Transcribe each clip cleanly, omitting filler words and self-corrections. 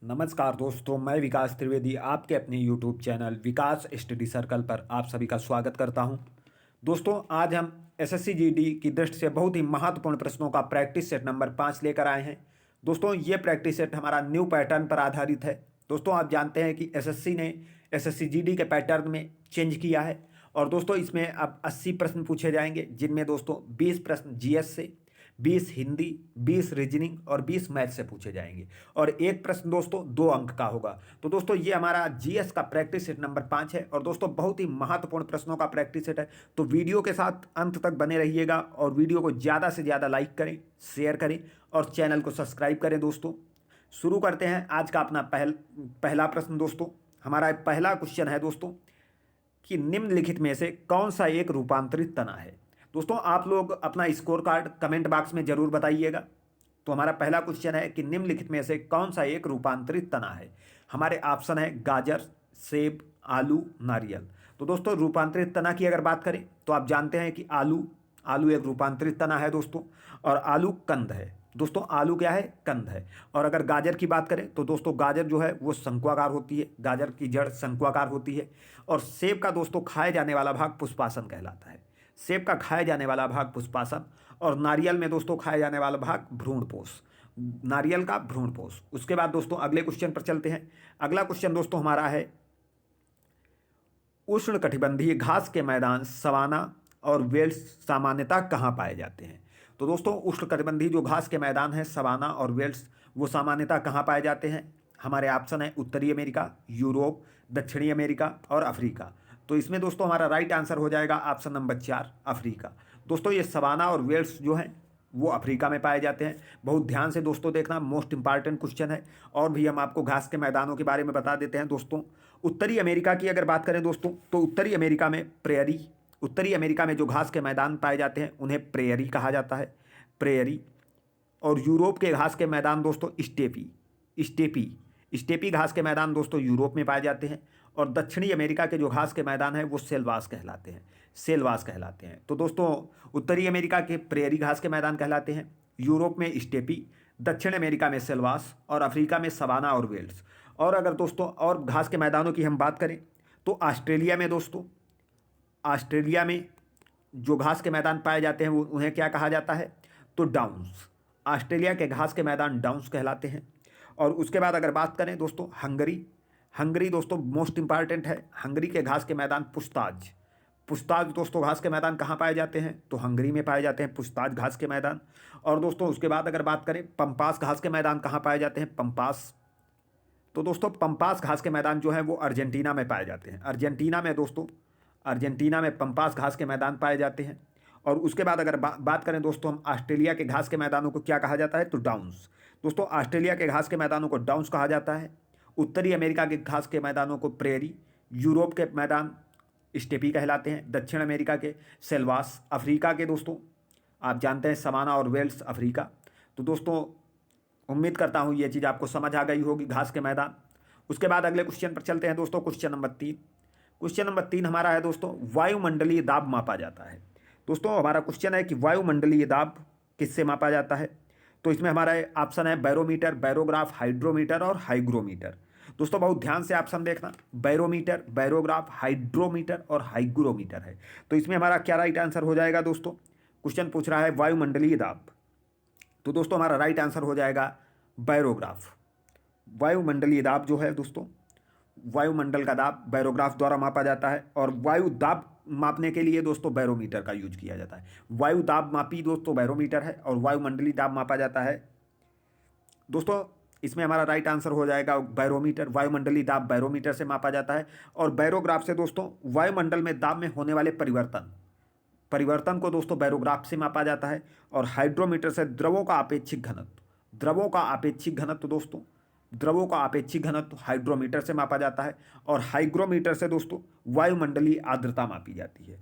नमस्कार दोस्तों, मैं विकास त्रिवेदी आपके अपने यूट्यूब चैनल विकास स्टडी सर्कल पर आप सभी का स्वागत करता हूं। दोस्तों, आज हम एसएससी जीडी की दृष्टि से बहुत ही महत्वपूर्ण प्रश्नों का प्रैक्टिस सेट नंबर 5 लेकर आए हैं। दोस्तों, ये प्रैक्टिस सेट हमारा न्यू पैटर्न पर आधारित है। दोस्तों, आप जानते हैं कि एसएससी ने एसएससी जीडी के पैटर्न में चेंज किया है और दोस्तों इसमें अब 80 प्रश्न पूछे जाएंगे, जिनमें दोस्तों 20 प्रश्न जीएस से, 20 हिंदी, 20 रीजनिंग और 20 मैथ से पूछे जाएंगे और एक प्रश्न दोस्तों 2 अंक का होगा। तो दोस्तों ये हमारा जीएस का प्रैक्टिस सेट नंबर 5 है और दोस्तों बहुत ही महत्वपूर्ण प्रश्नों का प्रैक्टिस सेट है। तो वीडियो के साथ अंत तक बने रहिएगा और वीडियो को ज़्यादा से ज़्यादा लाइक करें, शेयर करें और चैनल को सब्सक्राइब करें। दोस्तों शुरू करते हैं आज का अपना पहला प्रश्न। दोस्तों हमारा पहला क्वेश्चन है दोस्तों कि निम्नलिखित में से कौन सा एक रूपांतरित तना है। दोस्तों आप लोग अपना स्कोर कार्ड कमेंट बॉक्स में जरूर बताइएगा। तो हमारा पहला क्वेश्चन है कि निम्नलिखित में से कौन सा एक रूपांतरित तना है। हमारे ऑप्शन है गाजर, सेब, आलू, नारियल। तो दोस्तों रूपांतरित तना की अगर बात करें तो आप जानते हैं कि आलू एक रूपांतरित तना है दोस्तों, और आलू कंद है। दोस्तों आलू क्या है? कंद है। और अगर गाजर की बात करें तो दोस्तों गाजर जो है वो शंक्वाकार होती है, गाजर की जड़ शंक्वाकार होती है। और सेब का दोस्तों खाए जाने वाला भाग पुष्पासन कहलाता है। सेब का खाए जाने वाला भाग पुष्पासन और नारियल में दोस्तों खाए जाने वाला भाग भ्रूणपोष, नारियल का भ्रूणपोष। उसके बाद दोस्तों अगले क्वेश्चन पर चलते हैं। अगला क्वेश्चन दोस्तों हमारा है उष्णकटिबंधीय घास के मैदान सवाना और वेल्स सामान्यतः कहाँ पाए जाते हैं। तो दोस्तों उष्णकटिबंधीय जो घास के मैदान है सवाना और वेल्स, वो सामान्यतः कहाँ पाए जाते हैं। हमारे ऑप्शन है उत्तरी अमेरिका, यूरोप, दक्षिणी अमेरिका और अफ्रीका। तो इसमें दोस्तों हमारा राइट आंसर हो जाएगा ऑप्शन नंबर 4, अफ्रीका। दोस्तों ये सवाना और वेल्स जो हैं वो अफ्रीका में पाए जाते हैं। बहुत ध्यान से दोस्तों देखना, मोस्ट इंपॉर्टेंट क्वेश्चन है। और भी हम आपको घास के मैदानों के बारे में बता देते हैं। दोस्तों उत्तरी अमेरिका की अगर बात करें दोस्तों तो उत्तरी अमेरिका में प्रेयरी, उत्तरी अमेरिका में जो घास के मैदान पाए जाते हैं उन्हें प्रेयरी कहा जाता है, प्रेयरी। और यूरोप के घास के मैदान दोस्तों स्टेपी घास के मैदान दोस्तों यूरोप में पाए जाते हैं। और दक्षिणी अमेरिका के जो घास के मैदान हैं वो सेलवास कहलाते हैं। तो दोस्तों उत्तरी अमेरिका के प्रेयरी घास के मैदान कहलाते हैं, यूरोप में स्टेपी, दक्षिण अमेरिका में सेलवास और अफ्रीका में सवाना और वेल्स। और अगर दोस्तों और घास के मैदानों की हम बात करें तो ऑस्ट्रेलिया में जो घास के मैदान पाए जाते हैं वो उन्हें क्या कहा जाता है, तो डाउन्स। ऑस्ट्रेलिया के घास के मैदान डाउन्स कहलाते हैं। और उसके बाद अगर बात करें दोस्तों हंगरी दोस्तों मोस्ट इंपॉर्टेंट है। हंगरी के घास के मैदान पुछताछ दोस्तों घास के मैदान कहाँ पाए जाते हैं, तो हंगरी में पाए जाते हैं पुछताछ घास के मैदान। और दोस्तों उसके बाद अगर बात करें पंपास घास के मैदान कहाँ पाए जाते हैं, पंपास। तो दोस्तों पंपास घास के मैदान जो हैं वो अर्जेंटीना में पाए जाते हैं। अर्जेंटीना में पंपास घास के मैदान पाए जाते हैं। और उसके बाद अगर बात करें दोस्तों हम ऑस्ट्रेलिया के घास के मैदानों को क्या कहा जाता है, तो डाउन्स। दोस्तों ऑस्ट्रेलिया के घास के मैदानों को डाउन्स कहा जाता है। उत्तरी अमेरिका के घास के मैदानों को प्रेरी, यूरोप के मैदान स्टेपी कहलाते हैं, दक्षिण अमेरिका के सेलवास, अफ्रीका के दोस्तों आप जानते हैं सवाना और वेल्स अफ्रीका। तो दोस्तों उम्मीद करता हूँ ये चीज़ आपको समझ आ गई होगी, घास के मैदान। उसके बाद अगले क्वेश्चन पर चलते हैं दोस्तों। क्वेश्चन नंबर 3 हमारा है दोस्तों वायुमंडलीय दाब मापा जाता है। दोस्तों हमारा क्वेश्चन है कि वायुमंडलीय दाब किससे मापा जाता है। तो इसमें हमारा ऑप्शन है बैरोमीटर, बैरोग्राफ, हाइड्रोमीटर और हाइग्रोमीटर। दोस्तों बहुत ध्यान से ऑप्शन देखना, बैरोमीटर, बैरोग्राफ, हाइड्रोमीटर और हाइग्रोमीटर है। तो इसमें हमारा क्या राइट आंसर हो जाएगा दोस्तों। क्वेश्चन पूछ रहा है वायुमंडलीय दाब, तो दोस्तों हमारा राइट आंसर हो जाएगा बैरोग्राफ। वायुमंडलीय दाब जो है दोस्तों, वायुमंडल का दाब बैरोग्राफ द्वारा मापा जाता है। और वायु दाब मापने के लिए दोस्तों बैरोमीटर का यूज किया जाता है। वायु दाब मापी दोस्तों बैरोमीटर है और वायुमंडलीय दाब मापा जाता है दोस्तों। इसमें हमारा राइट आंसर हो जाएगा बैरोमीटर। वायुमंडलीय दाब बैरोमीटर से मापा जाता है। और बैरोग्राफ से दोस्तों वायुमंडल में दाब में होने वाले परिवर्तन को दोस्तों बैरोग्राफ से मापा जाता है। और हाइड्रोमीटर से द्रवों का अपेक्षिक घनत्व हाइड्रोमीटर से मापा जाता है। और हाइग्रोमीटर से दोस्तों वायुमंडलीय आर्द्रता मापी जाती है।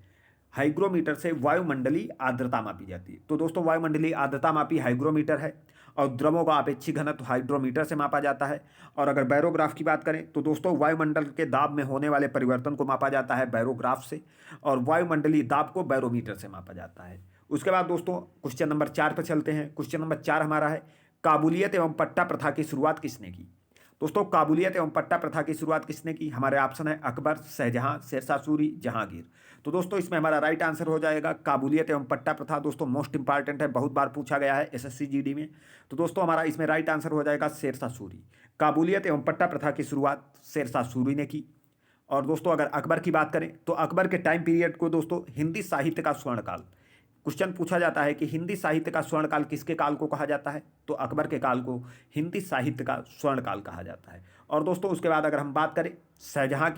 तो दोस्तों वायुमंडलीय आर्द्रता मापी हाइग्रोमीटर है और द्रवों का अपेक्षिक घनत्व हाइड्रोमीटर से मापा जाता है। और अगर बैरोग्राफ की बात करें तो दोस्तों वायुमंडल के दाब में होने वाले परिवर्तन को मापा जाता है बैरोग्राफ से, और वायुमंडलीय दाब को बैरोमीटर से मापा जाता है। उसके बाद दोस्तों क्वेश्चन नंबर 4 पर चलते हैं। क्वेश्चन नंबर 4 हमारा है काबुलियत एवं पट्टा प्रथा की शुरुआत किसने की। दोस्तों काबुलियत एवं पट्टा प्रथा की शुरुआत किसने की? हमारे ऑप्शन है अकबर, शाहजहां, शेरशाह सूरी, जहांगीर। तो दोस्तों इसमें हमारा राइट आंसर हो जाएगा काबुलियत एवं पट्टा प्रथा। दोस्तों मोस्ट इंपॉर्टेंट है, बहुत बार पूछा गया है एसएससी जीडी में। तो दोस्तों हमारा इसमें राइट आंसर हो जाएगा शेरशाह सूरी। काबुलियत एवं पट्टा प्रथा की शुरुआत शेरशाह सूरी ने की। और दोस्तों अगर अकबर की बात करें तो अकबर के टाइम पीरियड को दोस्तों हिंदी साहित्य का स्वर्णकाल, क्वेश्चन पूछा जाता है कि हिंदी साहित्य का स्वर्णकाल किसके काल को कहा जाता है? तो अकबर के काल को हिंदी साहित्य का स्वर्णकाल कहा जाता है। और दोस्तों उसके बाद अगर हम बात करें शाहजहां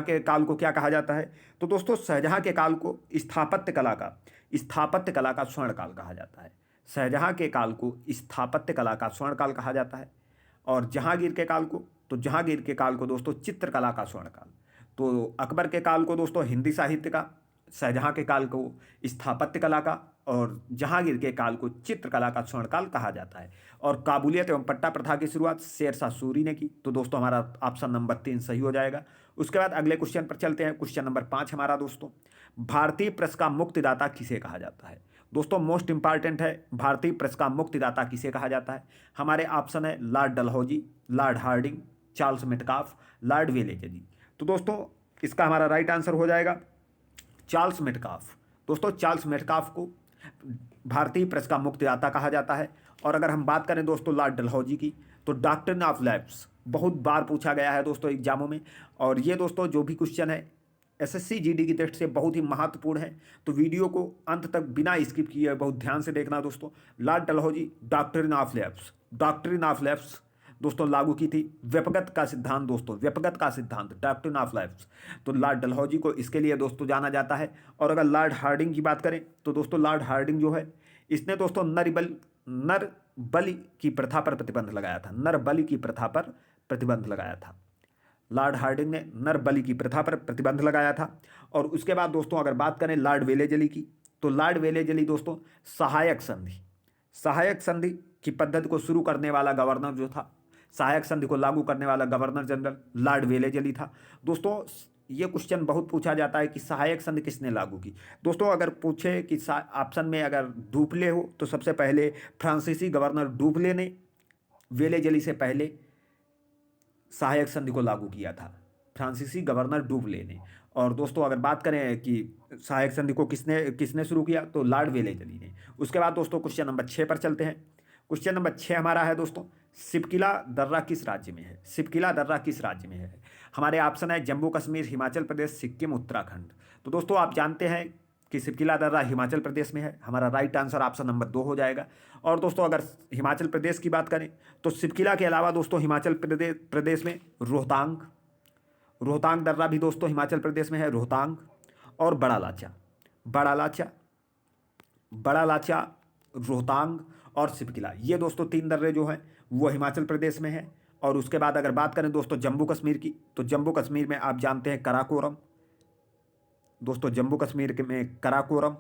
के काल को क्या कहा जाता है? तो दोस्तों शाहजहां के काल को स्थापत्य कला का स्वर्णकाल कहा जाता है। शाहजहां के काल को स्थापत्य कला का स्वर्णकाल कहा जाता है। और जहांगीर के काल को दोस्तों चित्रकला का स्वर्णकाल। तो अकबर के काल को दोस्तों हिंदी साहित्य का, शाहजहां के काल को स्थापत्य कला का और जहांगीर के काल को चित्रकला का स्वर्णकाल कहा जाता है। और काबुलियत एवं पट्टा प्रथा की शुरुआत शेरशाह सूरी ने की। तो दोस्तों हमारा ऑप्शन नंबर 3 सही हो जाएगा। उसके बाद अगले क्वेश्चन पर चलते हैं। क्वेश्चन नंबर 5 हमारा दोस्तों, भारतीय प्रेस का मुक्तिदाता किसे कहा जाता है? दोस्तों मोस्ट इंपॉर्टेंट है, भारतीय प्रेस का मुक्तिदाता किसे कहा जाता है? हमारे ऑप्शन है lord Dalhousie, lord Hardinge, Charles Metcalfe, lord Wellesley. तो दोस्तों इसका हमारा राइट आंसर हो जाएगा चार्ल्स मेटकाफ। दोस्तों चार्ल्स मेटकाफ को भारतीय प्रेस का मुक्तिदाता कहा जाता है। और अगर हम बात करें दोस्तों लॉर्ड डलहौजी की, तो डॉक्ट्रिन ऑफ लैप्स बहुत बार पूछा गया है दोस्तों एग्जामों में। और ये दोस्तों जो भी क्वेश्चन है एसएससी जीडी की दृष्टि से बहुत ही महत्वपूर्ण है। तो वीडियो को अंत तक बिना स्किप किए बहुत ध्यान से देखना दोस्तों। Lord Dalhousie doctrine of lapse दोस्तों लागू की थी। व्यपगत का सिद्धांत दोस्तों, व्यपगत का सिद्धांत डॉक्ट्रिन ऑफ लैप्स, तो लॉर्ड डलहौजी को इसके लिए दोस्तों जाना जाता है। और अगर लॉर्ड हार्डिंग की बात करें तो दोस्तों लॉर्ड हार्डिंग जो है इसने दोस्तों नर बलि की प्रथा पर प्रतिबंध लगाया था। नर बलि की प्रथा पर प्रतिबंध लगाया था। लॉर्ड हार्डिंग ने नर बलि की प्रथा पर प्रतिबंध लगाया था। और उसके बाद दोस्तों अगर बात करें लॉर्ड वेलेजली की, तो लॉर्ड वेलेजली दोस्तों सहायक संधि की पद्धति को शुरू करने वाला गवर्नर जो था, सहायक संधि को लागू करने वाला गवर्नर जनरल लॉर्ड वेलेजली था। दोस्तों ये क्वेश्चन बहुत पूछा जाता है कि सहायक संधि किसने लागू की? दोस्तों अगर पूछे कि ऑप्शन में अगर डुप्ले हो तो सबसे पहले फ्रांसीसी गवर्नर डुप्ले ने वेलेजली से पहले सहायक संधि को लागू किया था, फ्रांसीसी गवर्नर डुप्ले ने। और दोस्तों अगर बात करें कि सहायक संधि को किसने शुरू किया, तो लॉर्ड वेलेजली ने। उसके बाद दोस्तों क्वेश्चन नंबर 6 पर चलते हैं। क्वेश्चन नंबर 6 हमारा है दोस्तों, सिपकिला दर्रा किस राज्य में है? सिपकिला दर्रा किस राज्य में है? हमारे ऑप्शन है जम्मू कश्मीर, हिमाचल प्रदेश, सिक्किम, उत्तराखंड। तो दोस्तों आप जानते हैं कि सिपकिला दर्रा हिमाचल प्रदेश में है। हमारा राइट आंसर ऑप्शन नंबर 2 हो जाएगा। और दोस्तों अगर हिमाचल प्रदेश की बात करें तो सिपकिला के अलावा दोस्तों हिमाचल प्रदेश में रोहतांग दर्रा भी दोस्तों हिमाचल प्रदेश में है, रोहतांग। और बड़ा लाचा, रोहतांग और सिपकिला, ये दोस्तों 3 दर्रे जो हैं वो हिमाचल प्रदेश में है। और उसके बाद अगर बात करें दोस्तों जम्मू कश्मीर की, तो जम्मू कश्मीर में आप जानते हैं कराकोरम। दोस्तों जम्मू कश्मीर में कराकोरम,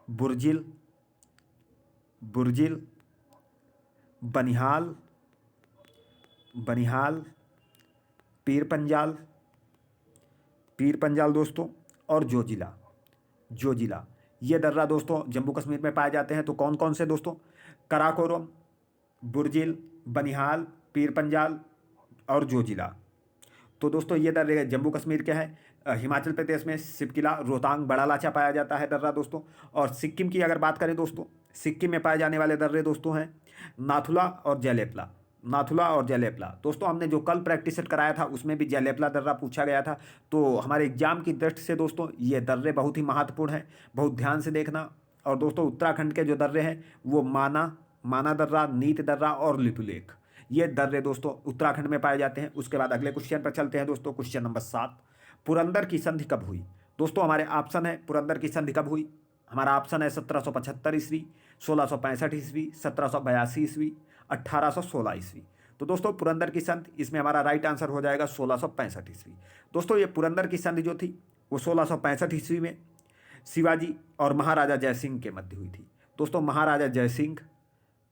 बुर्जिल, बनिहाल, पीर पंजाल दोस्तों और जोजिला, ये दर्रा दोस्तों जम्मू कश्मीर में पाए जाते हैं। तो कौन कौन से दोस्तों? कराकोरम, बुर्जिल, बनिहाल, पीर पंजाल और जोजिला। तो दोस्तों ये दर्रे जम्मू कश्मीर के हैं। हिमाचल प्रदेश में सिपकिला, रोहतांग, बड़ा लाचा पाया जाता है दर्रा दोस्तों। और सिक्किम की अगर बात करें दोस्तों, सिक्किम में पाए जाने वाले दर्रे दोस्तों हैं नाथुला और जयलेपला। दोस्तों हमने जो कल प्रैक्टिस सेट कराया था उसमें भी जयलेपला दर्रा पूछा गया था। तो हमारे एग्जाम की दृष्टि से दोस्तों ये दर्रे बहुत ही महत्वपूर्ण हैं, बहुत ध्यान से देखना। और दोस्तों उत्तराखंड के जो दर्रे हैं वो माना दर्रा, नीत दर्रा और लिपुलेख, ये दर्रे दोस्तों उत्तराखंड में पाए जाते हैं। उसके बाद अगले क्वेश्चन पर चलते हैं दोस्तों। क्वेश्चन नंबर 7, पुरंदर की संधि कब हुई? दोस्तों हमारे ऑप्शन है पुरंदर की संधि कब हुई। हमारा ऑप्शन है 1775 ईस्वी, 1665 ईस्वी, 1782 ईस्वी, 1816 ईस्वी। तो दोस्तों पुरंदर की संधि, इसमें हमारा राइट आंसर हो जाएगा 1665 ईस्वी। दोस्तों ये पुरंदर की संधि जो थी वो 1665 ईस्वी में शिवाजी और महाराजा जयसिंह के मध्य हुई थी। दोस्तों महाराजा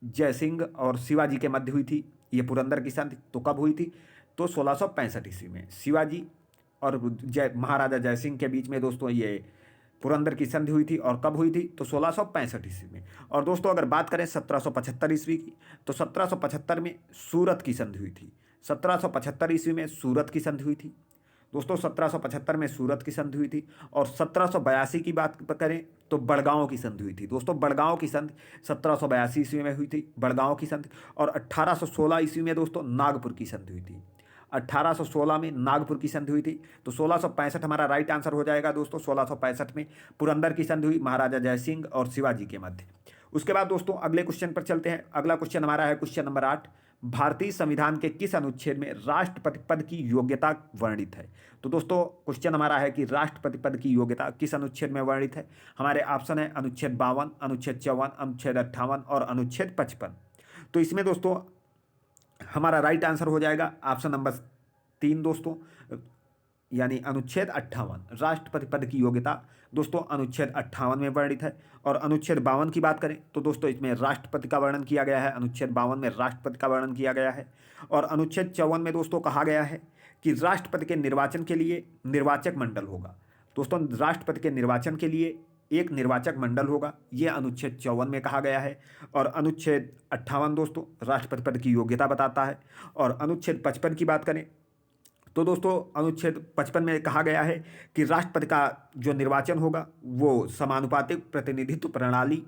जयसिंह और शिवाजी के मध्य हुई थी ये पुरंदर की संधि। तो कब हुई थी? तो 1665 ईस्वी में शिवाजी और महाराजा जयसिंह के बीच में दोस्तों ये पुरंदर की संधि हुई थी और कब हुई थी, तो 1665 ईस्वी में। और दोस्तों अगर बात करें 1775 ईस्वी की, तो 1775 में सूरत की संधि हुई थी। 1775 ईस्वी में सूरत की संधि हुई थी दोस्तों, 1775 में सूरत की संधि हुई थी। और 1782 की बात करें तो बड़गांव की संधि हुई थी दोस्तों। बड़गांव की संधि 1782 ईस्वी में हुई थी, बड़गांव की संधि। और 1816 ईस्वी में दोस्तों नागपुर की संधि हुई थी। 1816 में नागपुर की संधि हुई थी। तो 1665 हमारा राइट आंसर हो जाएगा दोस्तों। 1665 में पुरंदर की संधि हुई महाराजा जयसिंह और शिवाजी के मध्य। उसके बाद दोस्तों अगले क्वेश्चन पर चलते हैं। अगला क्वेश्चन हमारा है क्वेश्चन नंबर 8। भारतीय संविधान के किस अनुच्छेद में राष्ट्रपति पद की योग्यता वर्णित है? तो दोस्तों क्वेश्चन हमारा है कि राष्ट्रपति पद की योग्यता किस अनुच्छेद में वर्णित है? हमारे ऑप्शन है अनुच्छेद 52, अनुच्छेद 54, अनुच्छेद 58 और अनुच्छेद 55। तो इसमें दोस्तों हमारा राइट आंसर हो जाएगा ऑप्शन नंबर 3 दोस्तों, यानी अनुच्छेद 58। राष्ट्रपति पद की योग्यता दोस्तों अनुच्छेद 58 में वर्णित है। और अनुच्छेद 52 की बात करें तो दोस्तों इसमें राष्ट्रपति का वर्णन किया गया है। अनुच्छेद 52 में राष्ट्रपति का वर्णन किया गया है। और अनुच्छेद 54 में दोस्तों कहा गया है कि राष्ट्रपति के निर्वाचन के लिए निर्वाचक मंडल होगा। दोस्तों राष्ट्रपति के निर्वाचन के लिए एक निर्वाचक मंडल होगा, ये अनुच्छेद 54 में कहा गया है। और अनुच्छेद 58 दोस्तों राष्ट्रपति पद की योग्यता बताता है। और अनुच्छेद 55 की बात करें तो दोस्तों अनुच्छेद 55 में कहा गया है कि राष्ट्रपति का जो निर्वाचन होगा वो समानुपातिक प्रतिनिधित्व प्रणाली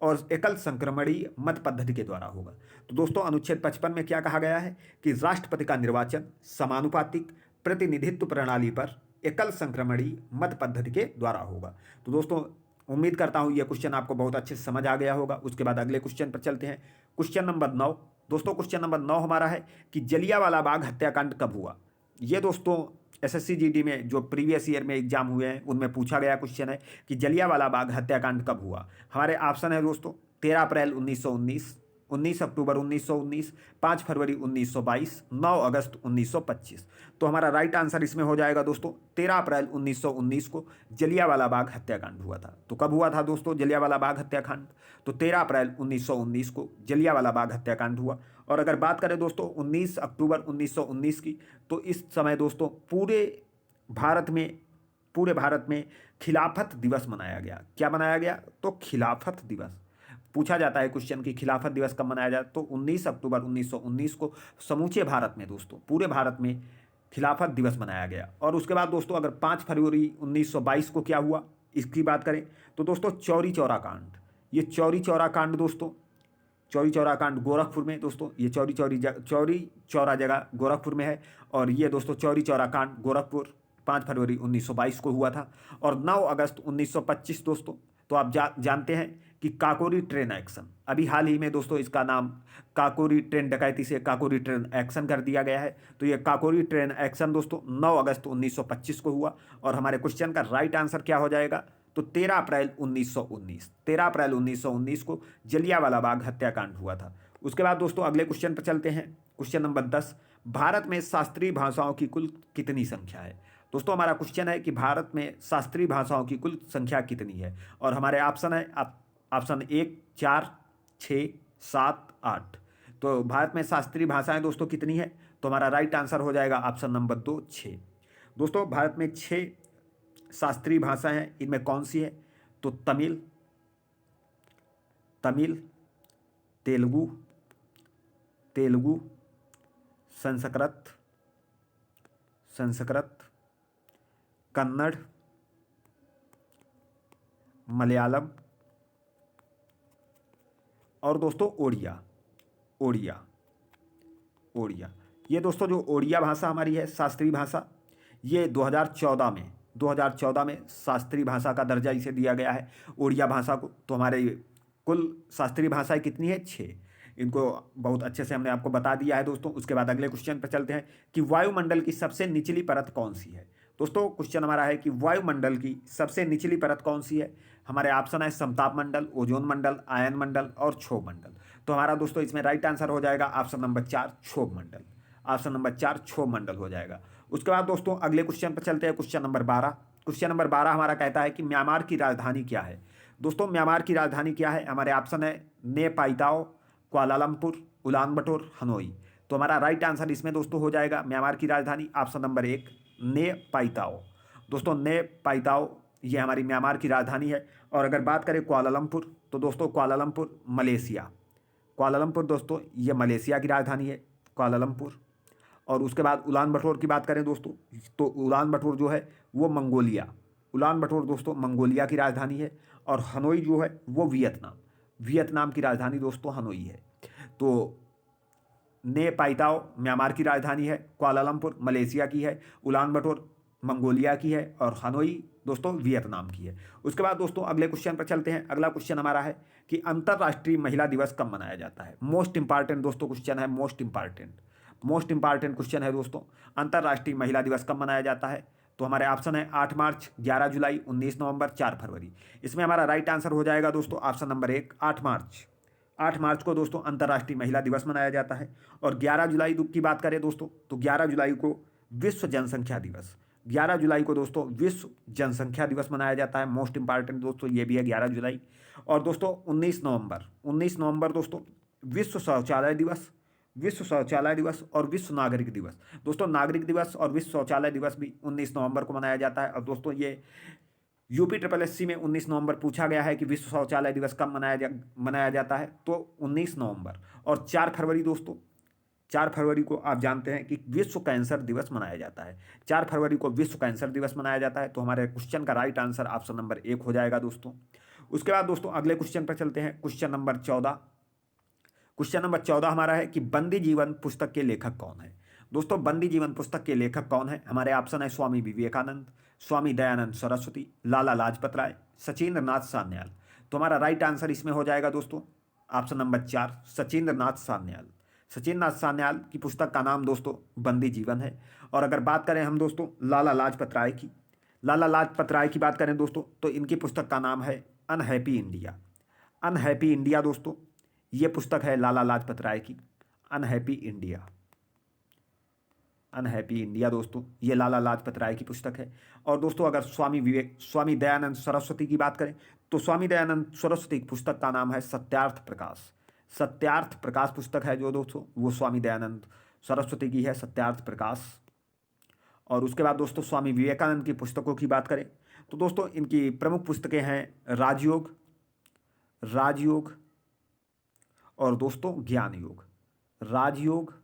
और एकल संक्रमणीय मत पद्धति के द्वारा होगा। तो दोस्तों अनुच्छेद 55 में क्या कहा गया है कि राष्ट्रपति का निर्वाचन समानुपातिक प्रतिनिधित्व प्रणाली पर एकल संक्रमणीय मत पद्धति के द्वारा होगा। तो दोस्तों उम्मीद करता हूँ यह क्वेश्चन आपको बहुत अच्छे से समझ आ गया होगा। उसके बाद अगले क्वेश्चन पर चलते हैं। क्वेश्चन नंबर 9 दोस्तों, क्वेश्चन नंबर 9 हमारा है कि जलियांवाला बाग हत्याकांड कब हुआ? ये दोस्तों एसएससी जीडी में जो प्रीवियस ईयर में एग्जाम हुए हैं उनमें पूछा गया क्वेश्चन है कि जलियांवाला बाग हत्याकांड कब हुआ। हमारे ऑप्शन है दोस्तों 13 अप्रैल 1919, 19 अक्टूबर 1919, 5 फरवरी 1922, 9 अगस्त 1925। तो हमारा राइट आंसर इसमें हो जाएगा दोस्तों 13 अप्रैल 1919 को जलियांवाला बाग हत्याकांड हुआ था। तो कब हुआ था दोस्तों जलियांवाला बाग हत्याकांड? तो 13 अप्रैल 1919 को जलियांवाला बाग हत्याकांड हुआ। और अगर बात करें दोस्तों 19 अक्टूबर 1919 की, तो इस समय दोस्तों पूरे भारत में खिलाफत दिवस मनाया गया। क्या मनाया गया? तो खिलाफत दिवस। पूछा जाता है क्वेश्चन कि खिलाफत दिवस कब मनाया जाए, तो 19 अक्टूबर 1919 को समूचे भारत में दोस्तों पूरे भारत में खिलाफत दिवस मनाया गया। और उसके बाद दोस्तों अगर 5 फरवरी 1922 को क्या हुआ इसकी बात करें तो दोस्तों चौरी चौरा कांड। ये चौरी चौरा कांड दोस्तों, चौरी चौरा कांड गोरखपुर में दोस्तों, ये चौरी चौरा जगह गोरखपुर में है। और ये दोस्तों चौरी चौरा कांड गोरखपुर 5 फरवरी 1922 को हुआ था। और 9 अगस्त 1925 दोस्तों, तो आप जानते हैं कि काकोरी ट्रेन एक्शन, अभी हाल ही में दोस्तों इसका नाम काकोरी ट्रेन डकैती से काकोरी ट्रेन एक्शन कर दिया गया है। तो ये काकोरी ट्रेन एक्शन दोस्तों 9 अगस्त 1925 को हुआ। और हमारे क्वेश्चन का राइट आंसर क्या हो जाएगा? तो 13 अप्रैल 1919, 13 अप्रैल 1919 को जलियांवाला बाग हत्याकांड हुआ था। उसके बाद दोस्तों अगले क्वेश्चन पर चलते हैं। क्वेश्चन नंबर 10, भारत में शास्त्रीय भाषाओं की कुल कितनी संख्या है? दोस्तों हमारा क्वेश्चन है कि भारत में शास्त्रीय भाषाओं की कुल संख्या कितनी है? और हमारे ऑप्शन है ऑप्शन 1, 4, 6, 7, 8। तो भारत में शास्त्रीय भाषाएं दोस्तों कितनी है? तो हमारा राइट आंसर हो जाएगा ऑप्शन नंबर 2, 6। दोस्तों भारत में 6 शास्त्रीय भाषाएं हैं। इनमें कौन सी है? तो तमिल, तेलुगु, संस्कृत, कन्नड़, मलयालम और दोस्तों ओडिया। ये दोस्तों जो ओडिया भाषा हमारी है शास्त्रीय भाषा, ये 2014 में शास्त्रीय भाषा का दर्जा इसे दिया गया है ओडिया भाषा को। तो हमारे कुल शास्त्रीय भाषाएं कितनी है? 6। इनको बहुत अच्छे से हमने आपको बता दिया है दोस्तों। उसके बाद अगले क्वेश्चन पर चलते हैं कि वायुमंडल की सबसे निचली परत कौन सी है? दोस्तों क्वेश्चन हमारा है कि वायुमंडल की सबसे निचली परत कौन सी है? हमारे ऑप्शन है समताप मंडल, ओजोन मंडल, आयन मंडल और क्षोभ मंडल। तो हमारा दोस्तों इसमें राइट आंसर हो जाएगा ऑप्शन नंबर 4, क्षोभ मंडल। ऑप्शन नंबर 4 क्षोभ मंडल हो जाएगा। उसके बाद दोस्तों अगले क्वेश्चन पर चलते हैं। Question number 12। क्वेश्चन नंबर 12 हमारा कहता है कि म्यांमार की राजधानी क्या है? दोस्तों म्यांमार की राजधानी क्या है? हमारे ऑप्शन है ने पाइताओ, कुआलालंपुर, उलानबटोर, हनोई। तो हमारा राइट आंसर इसमें दोस्तों हो जाएगा म्यांमार की राजधानी ऑप्शन नंबर 1, ने पाइताओ। दोस्तों ने पाइताओ ये हमारी म्यांमार की राजधानी है। और अगर बात करें कुआलालंपुर, तो दोस्तों कुआलालंपुर मलेशिया, कुआलालंपुर दोस्तों ये मलेशिया की राजधानी है, कुआलालंपुर। और उसके बाद उलान बटोर की बात करें दोस्तों, तो उलान बटोर जो है वो मंगोलिया, उलान बटोर दोस्तों मंगोलिया की राजधानी है। और हनोई जो है वो वियतनाम, वियतनाम की राजधानी दोस्तों हनोई है। तो ने पाइताओ म्यांमार की राजधानी है, कुआलालंपुर मलेशिया की है, उलान बटोर मंगोलिया की है और हनोई दोस्तों वियतनाम की है। उसके बाद दोस्तों अगले क्वेश्चन पर चलते हैं। अगला क्वेश्चन हमारा है कि अंतर्राष्ट्रीय महिला दिवस कब मनाया जाता है। मोस्ट इंपॉर्टेंट दोस्तों क्वेश्चन है, मोस्ट इंपॉर्टेंट क्वेश्चन है दोस्तों, अंतर्राष्ट्रीय महिला दिवस कब मनाया जाता है। तो हमारे ऑप्शन है 8 मार्च, 11 जुलाई, 19 नवंबर, 4 फरवरी। इसमें हमारा राइट आंसर हो जाएगा दोस्तों ऑप्शन नंबर 1, 8 मार्च। 8 मार्च को दोस्तों अंतर्राष्ट्रीय महिला दिवस मनाया जाता है। और 11 जुलाई की बात करें दोस्तों, तो 11 जुलाई को विश्व जनसंख्या दिवस, 11 जुलाई को दोस्तों विश्व जनसंख्या दिवस मनाया जाता है। मोस्ट इंपॉर्टेंट दोस्तों ये भी है 11 जुलाई। और दोस्तों 19 नवंबर दोस्तों विश्व शौचालय दिवस, विश्व शौचालय दिवस और विश्व नागरिक दिवस। दोस्तों नागरिक दिवस और विश्व शौचालय दिवस भी 19 नवंबर को मनाया जाता है। और दोस्तों ये UPSSC में 19 नवंबर पूछा गया है कि विश्व शौचालय दिवस कब मनाया जाता है, तो 19 नवंबर। और 4 फरवरी दोस्तों, 4 फरवरी को आप जानते हैं कि विश्व कैंसर दिवस मनाया जाता है। 4 फरवरी को विश्व कैंसर दिवस मनाया जाता है। तो हमारे क्वेश्चन का राइट आंसर ऑप्शन नंबर 1 हो जाएगा दोस्तों। उसके बाद दोस्तों अगले क्वेश्चन पर चलते हैं, क्वेश्चन नंबर 14। क्वेश्चन नंबर 14 हमारा है कि बंदी जीवन पुस्तक के लेखक कौन है। दोस्तों बंदी जीवन पुस्तक के लेखक कौन है। हमारे ऑप्शन है स्वामी विवेकानंद, स्वामी दयानंद सरस्वती, लाला लाजपत राय, सचिंद्र नाथ सान्याल। तो हमारा राइट आंसर इसमें हो जाएगा दोस्तों ऑप्शन नंबर 4, सचिंद्र नाथ सान्याल। सचिंद्र नाथ सान्याल की पुस्तक का नाम दोस्तों बंदी जीवन है। और अगर बात करें हम दोस्तों लाला लाजपत राय की, लाला लाजपत राय की बात करें दोस्तों, तो इनकी पुस्तक का नाम है अनहैप्पी इंडिया। अनहैप्पी इंडिया दोस्तों ये पुस्तक है लाला लाजपत राय की, अनहैप्पी इंडिया। अनहैप्पी इंडिया दोस्तों ये लाला लाजपत राय की पुस्तक है। और दोस्तों अगर स्वामी दयानंद सरस्वती की बात करें, तो स्वामी दयानंद सरस्वती की पुस्तक का नाम है सत्यार्थ प्रकाश। सत्यार्थ प्रकाश पुस्तक है जो दोस्तों वो स्वामी दयानंद सरस्वती की है, सत्यार्थ प्रकाश। और उसके बाद दोस्तों स्वामी विवेकानंद की पुस्तकों की बात करें, तो दोस्तों इनकी प्रमुख पुस्तकें हैं राजयोग, राजयोग और दोस्तों ज्ञान योग, राजयोग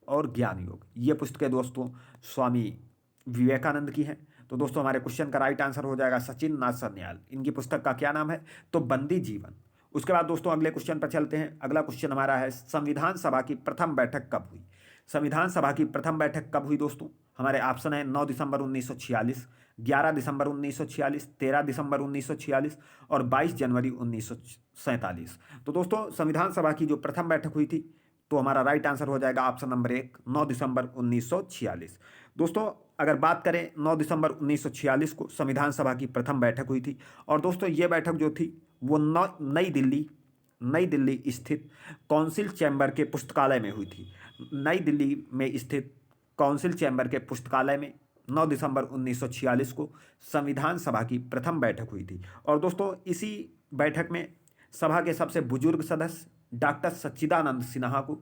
और ज्ञान योग। ये पुस्तकें दोस्तों स्वामी विवेकानंद की हैं। तो दोस्तों हमारे क्वेश्चन का राइट आंसर हो जाएगा सचिन नाथ सान्याल। इनकी पुस्तक का क्या नाम है, तो बंदी जीवन। उसके बाद दोस्तों अगले क्वेश्चन पर चलते हैं। अगला क्वेश्चन हमारा है संविधान सभा की प्रथम बैठक कब हुई। संविधान सभा की प्रथम बैठक कब हुई दोस्तों, हमारे ऑप्शन है 9 दिसंबर 1946, 11 दिसंबर 1946, 13 दिसंबर 1946 और 22 जनवरी 1947। तो दोस्तों संविधान सभा की जो प्रथम बैठक हुई थी, तो हमारा राइट आंसर हो जाएगा ऑप्शन नंबर 1, 9 दिसंबर 1946। दोस्तों अगर बात करें 9 दिसंबर 1946 को संविधान सभा की प्रथम बैठक हुई थी। और दोस्तों ये बैठक जो थी वो नई दिल्ली स्थित काउंसिल चैम्बर के पुस्तकालय में हुई थी। नई दिल्ली में स्थित काउंसिल चैम्बर के पुस्तकालय में 9 दिसंबर 1946 को संविधान सभा की प्रथम बैठक हुई थी। और दोस्तों इसी बैठक में सभा के सबसे बुजुर्ग सदस्य डॉक्टर सच्चिदानंद सिन्हा को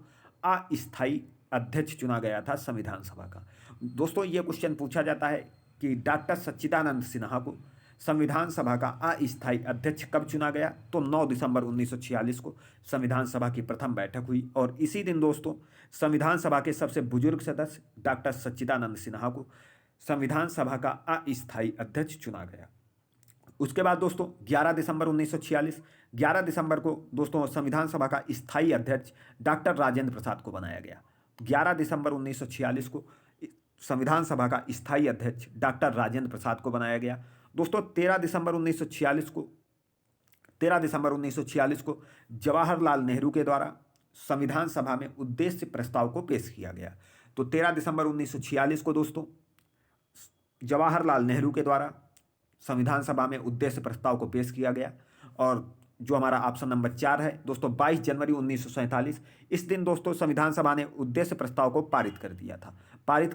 अस्थायी अध्यक्ष चुना गया था संविधान सभा का। दोस्तों ये क्वेश्चन पूछा जाता है कि डॉक्टर सच्चिदानंद सिन्हा को संविधान सभा का अस्थायी अध्यक्ष कब चुना गया, तो 9 दिसंबर 1946 को संविधान सभा की प्रथम बैठक हुई। और इसी दिन दोस्तों संविधान सभा के सबसे बुजुर्ग सदस्य डॉक्टर सच्चिदानंद सिन्हा को संविधान सभा का अस्थायी अध्यक्ष चुना गया। उसके बाद दोस्तों 11 दिसंबर 1946, 11 दिसंबर को दोस्तों संविधान सभा का स्थायी अध्यक्ष डॉक्टर राजेंद्र प्रसाद को बनाया गया। 11 दिसंबर 1946 को संविधान सभा का स्थायी अध्यक्ष डॉक्टर राजेंद्र प्रसाद को बनाया गया। दोस्तों 13 दिसंबर 1946 को जवाहरलाल नेहरू के द्वारा संविधान सभा में उद्देश्य प्रस्ताव को पेश किया गया। तो 13 दिसंबर 1946 को दोस्तों जवाहरलाल नेहरू के द्वारा संविधान सभा में उद्देश्य प्रस्ताव को पेश किया गया। और जो हमारा ऑप्शन नंबर 4 है दोस्तों 22 जनवरी 1947। इस दिन दोस्तों संविधान सभा ने उद्देश्य प्रस्ताव को पारित कर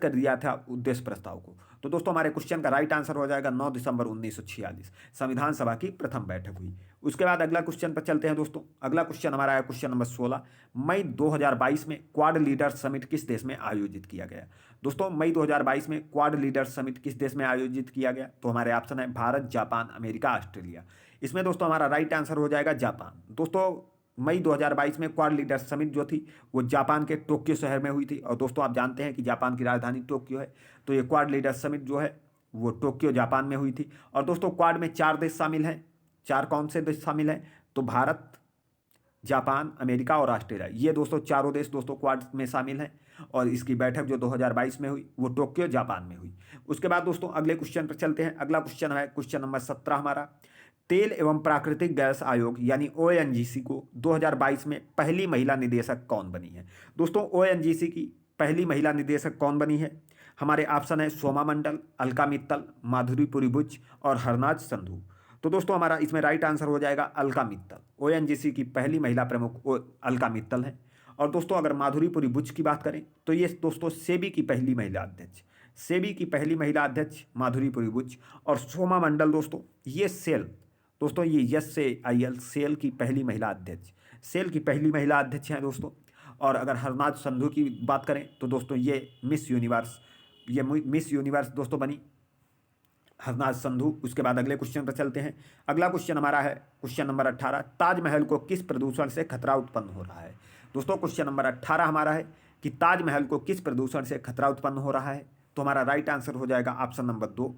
दिया था उद्देश्य प्रस्ताव को। तो दोस्तों हमारे क्वेश्चन का राइट आंसर हो जाएगा 9 दिसंबर 1946 संविधान सभा की प्रथम बैठक हुई। उसके बाद अगला क्वेश्चन पर चलते हैं दोस्तों। अगला क्वेश्चन हमारा है क्वेश्चन नंबर 16। मई 2022 में क्वाड लीडर समिट किस देश में आयोजित किया गया? दोस्तों मई 2022 में क्वाड लीडर समिट किस देश में आयोजित किया गया? तो हमारे ऑप्शन है भारत, जापान, अमेरिका, ऑस्ट्रेलिया। इसमें दोस्तों हमारा राइट आंसर हो जाएगा जापान। दोस्तों मई 2022 में क्वाड लीडर समिट जो थी वो जापान के टोक्यो शहर में हुई थी। और दोस्तों आप जानते हैं कि जापान की राजधानी टोक्यो है, तो ये क्वाड लीडर समिट जो है वो टोक्यो जापान में हुई थी। और दोस्तों क्वाड में 4 देश शामिल हैं। 4 कौन से देश शामिल हैं? तो भारत, जापान, अमेरिका और ऑस्ट्रेलिया। ये दोस्तों चारों देश दोस्तों क्वाड में शामिल हैं। और इसकी बैठक जो 2022 में हुई वो टोक्यो जापान में हुई। उसके बाद दोस्तों अगले क्वेश्चन पर चलते हैं। अगला क्वेश्चन है क्वेश्चन नंबर 17 हमारा। तेल एवं प्राकृतिक गैस आयोग यानी ONGC को 2022 में पहली महिला निदेशक कौन बनी है? दोस्तों ONGC की पहली महिला निदेशक कौन बनी है? हमारे ऑप्शन है सोमा मंडल, अलका मित्तल, माधुरी पुरीबुच और हरनाज संधू। तो दोस्तों हमारा इसमें राइट आंसर हो जाएगा अलका मित्तल। ONGC की पहली महिला प्रमुख अलका मित्तल है। और दोस्तों अगर माधुरी पुरीबुच की बात करें तो ये दोस्तों सेबी की पहली महिला अध्यक्ष, सेबी की पहली महिला अध्यक्ष माधुरी पुरीबुच। और सोमा मंडल दोस्तों ये दोस्तों ये SAIL सेल की पहली महिला अध्यक्ष, सेल की पहली महिला अध्यक्ष हैं दोस्तों। और अगर हरनाज संधू की बात करें तो दोस्तों ये मिस यूनिवर्स दोस्तों बनी हरनाज संधू। उसके बाद अगले क्वेश्चन पर चलते हैं। अगला क्वेश्चन हमारा है क्वेश्चन नंबर 18। ताजमहल को किस प्रदूषण से खतरा उत्पन्न हो रहा है? दोस्तों क्वेश्चन नंबर 18 हमारा है कि ताजमहल को किस प्रदूषण से खतरा उत्पन्न हो रहा है? तो हमारा राइट आंसर हो जाएगा ऑप्शन नंबर 2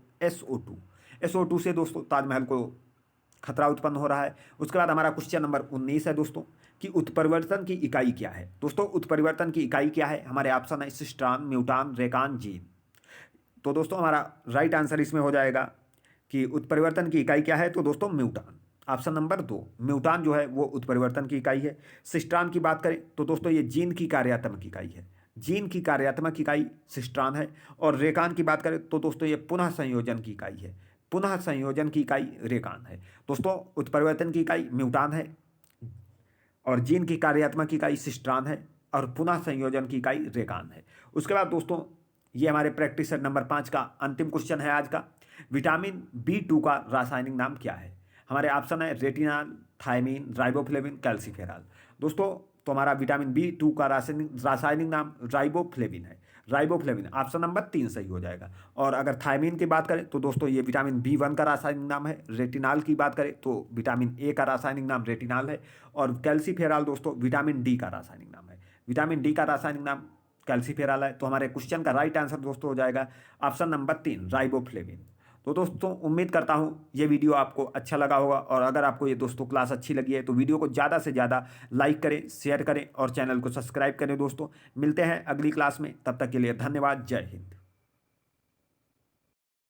SO2 से दोस्तों ताजमहल को खतरा उत्पन्न हो रहा है। उसके बाद हमारा क्वेश्चन नंबर 19 है दोस्तों कि उत्परिवर्तन की इकाई क्या है? दोस्तों उत्परिवर्तन की इकाई क्या है? हमारे ऑप्शन है सिस्ट्रान, म्यूटान, रेकान, जीन। तो दोस्तों हमारा राइट आंसर इसमें हो जाएगा कि उत्परिवर्तन की इकाई क्या है? तो दोस्तों म्यूटान, ऑप्शन नंबर 2 म्यूटान जो है वो उत्परिवर्तन की इकाई है। सिस्ट्रान की बात करें तो दोस्तों ये जीन की कार्यात्मक इकाई है, जीन की कार्यात्मक इकाई सिस्ट्रान है। और रेकान की बात करें तो दोस्तों ये पुनः संयोजन की इकाई है, पुनः संयोजन की इकाई रेकान है। दोस्तों उत्परिवर्तन की इकाई म्यूटान है और जीन की कार्यात्मक इकाई सिस्ट्रान है और पुनः संयोजन की इकाई रेकान है। उसके बाद दोस्तों ये हमारे प्रैक्टिस सेट नंबर 5 का अंतिम क्वेश्चन है आज का। विटामिन B2 का रासायनिक नाम क्या है? हमारे ऑप्शन है रेटिनॉल, थायमीन, राइबोफ्लेविन, कैल्सीफेरॉल। दोस्तों तो हमारा विटामिन B2 का रासायनिक नाम राइबोफ्लेविन है, राइबोफ्लेविन। ऑप्शन नंबर 3 सही हो जाएगा। और अगर थायमीन की बात करें तो दोस्तों ये विटामिन B1 का रासायनिक नाम है। रेटिनॉल की बात करें तो विटामिन A का रासायनिक नाम रेटिनॉल है। और कैल्सीफेरॉल दोस्तों विटामिन D का रासायनिक नाम है, विटामिन D का रासायनिक नाम कैल्सीफेरॉल है। तो हमारे क्वेश्चन का राइट आंसर दोस्तों हो जाएगा ऑप्शन नंबर 3 राइबोफ्लेविन। तो दोस्तों उम्मीद करता हूँ ये वीडियो आपको अच्छा लगा होगा। और अगर आपको ये दोस्तों क्लास अच्छी लगी है तो वीडियो को ज़्यादा से ज़्यादा लाइक करें, शेयर करें और चैनल को सब्सक्राइब करें। दोस्तों मिलते हैं अगली क्लास में, तब तक के लिए धन्यवाद। जय हिंद।